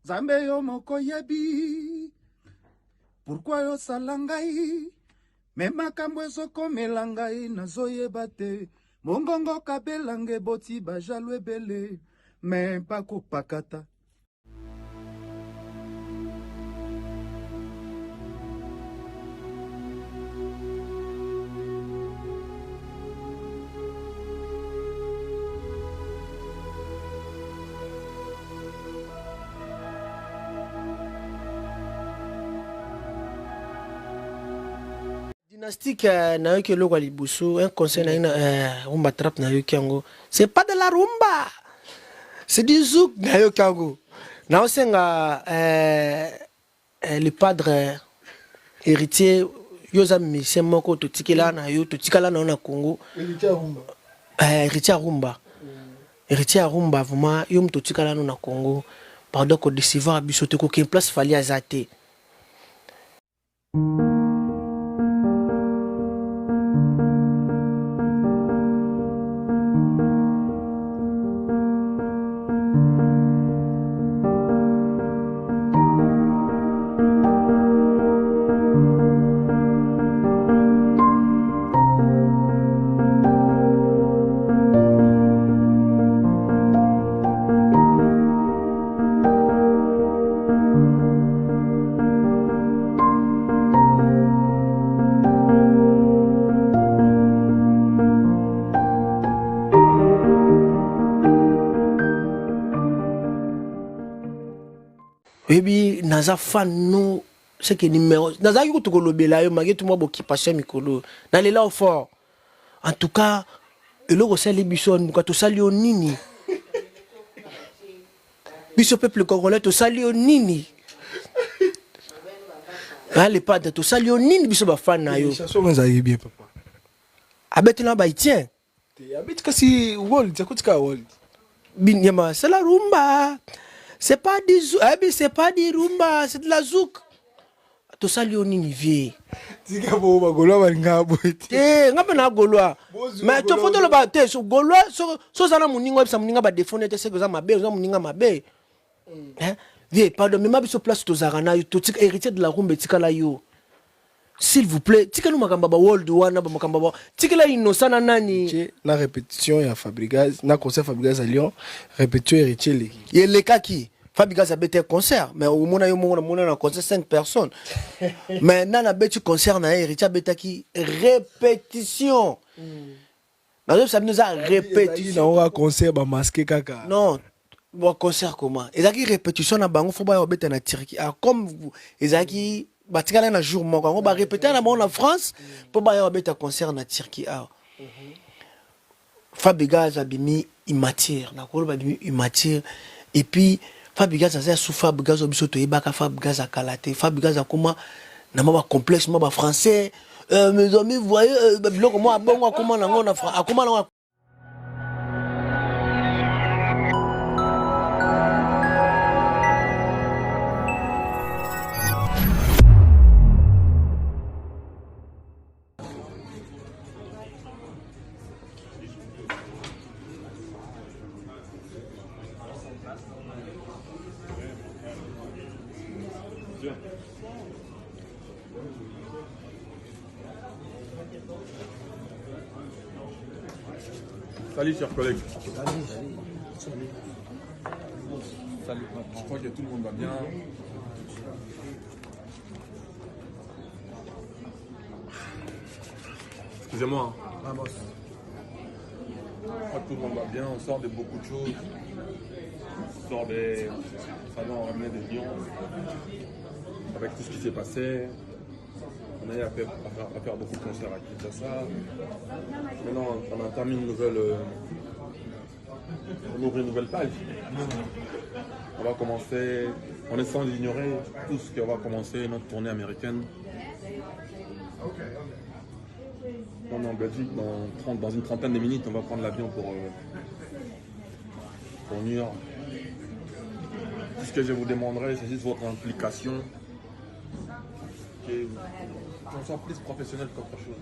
Zambe yo moko yebi pourquoi yo salangai me makambo ezokomela ngai nazoyeba te mongongo kabelange boti bajalo ebele me pakopakata. Dynastique na yoki loko libusu un conseil na rumba trap na yoki yango c'est pas de la rumba, c'est du zouk na yoki yango na osenga le padre héritier yoza mission moko to tikela na yo to tikala na Congo héritier rumba vraiment yo mto tikala na Congo pardon ko décevoir biso te ko ken place fali azate. Baby, naza fan no, c'est que numéro. Naza yuko toko lobela yo, magé tout moi occupation mikolo. Na lela au fort. En tout cas, eloko sali biso nuka to sali o nini. Biso peuple congolais to sali o nini. Allez pas de to sali o nini biso ba fan na yo. Chanson nga bien papa. Abeti na ba itien. Abeti kasi world, zakutika world. Binyama, c'est la rumba. C'est pas du zouk, c'est pas du rumba, c'est de la zouk. To sali o nini vie. Tika bo ba golwa ba ngabo eti. Ngapa na golwa. Mais to foto lo ba te so golwa so sana muninga bisa muninga ba defone te seko za mabe, za muninga mabe. Vie, pardon, mais ma biso place to zarana yo to tika héritier de la rumba tika la yo. S'il vous plaît, tika no makamba ba world wana ba makamba ba. Tika la innocent na nani. Na répétition ya Fabregas, na concert Fabregas à Lyon, répétition héritier leki. Yeleka ki Fabregas a bêté concert, mais au moins na concert 5 personnes. Mais nana bêté concert na héritier bêta ki répétition. Na ça nous a répétition. Na concert ba masqué kaka. Non, bon concert comment? Ezaki répétition na bango faut ba bêta na Turquie. Ah comme vous ezaki batikala na jour moko on va répéter na bon en France pour ba bêta concert na Turquie. Ah. Fabregas a bimi immature, na ko ba bimi immature et puis Fabregas a sous Fabregas obiso to ibaka Fabregas a kalaté Fabregas a comment na ma complexe ma français mes amis voyez biloko moi bon comment na ngona a comment na Salut chers collègues. Salut. Je crois que tout le monde va bien. Excusez-moi. Vamos. Je crois que tout le monde va bien. On sort de beaucoup de choses. On sort des salons, on ramenait des lions. Avec tout ce qui s'est passé. On a eu à faire beaucoup de concerts à Kinshasa. Maintenant, on entame une nouvelle, on ouvre une nouvelle page. On va commencer, on est sans ignorer tout ce qu'on va commencer notre tournée américaine. On est en Belgique, dans une trentaine de minutes, on va prendre l'avion pour New York. Tout ce que je vous demanderai, c'est juste votre implication. Qu'on soit plus professionnel qu'autre chose.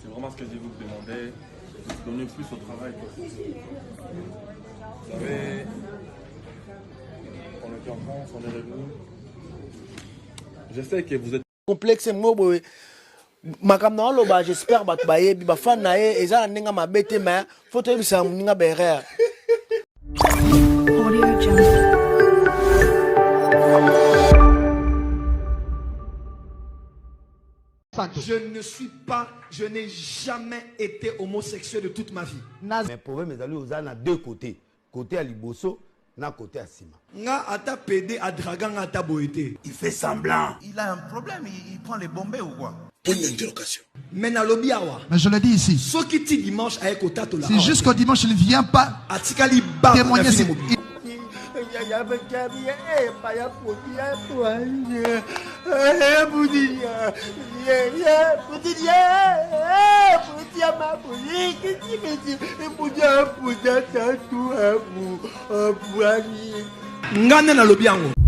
C'est vraiment ce que je vous demandais. Donner plus au travail. Vous savez, on est en France, on est revenu. Je sais que vous êtes complexe moi makamna loba j'espère bat baye bi ba fan na ye eza ndinga mabete mais faut te bisa ndinga berere. Audio Jungle. Je n'ai jamais été homosexuel de toute ma vie. Mais le problème est à deux côtés. Côté à Liboso, na côté à Sima. Nga ata PD à Dragan ata boité. Il fait semblant. Il a un problème, il prend les bombés ou quoi? Pour une interrogation. Mais na lobby awa. Mais je le dis ici. Ce qui dit dimanche avec Otato là. C'est jusqu'au dimanche, il ne vient pas Atikali ba témoigner. Ngane na lobby yango.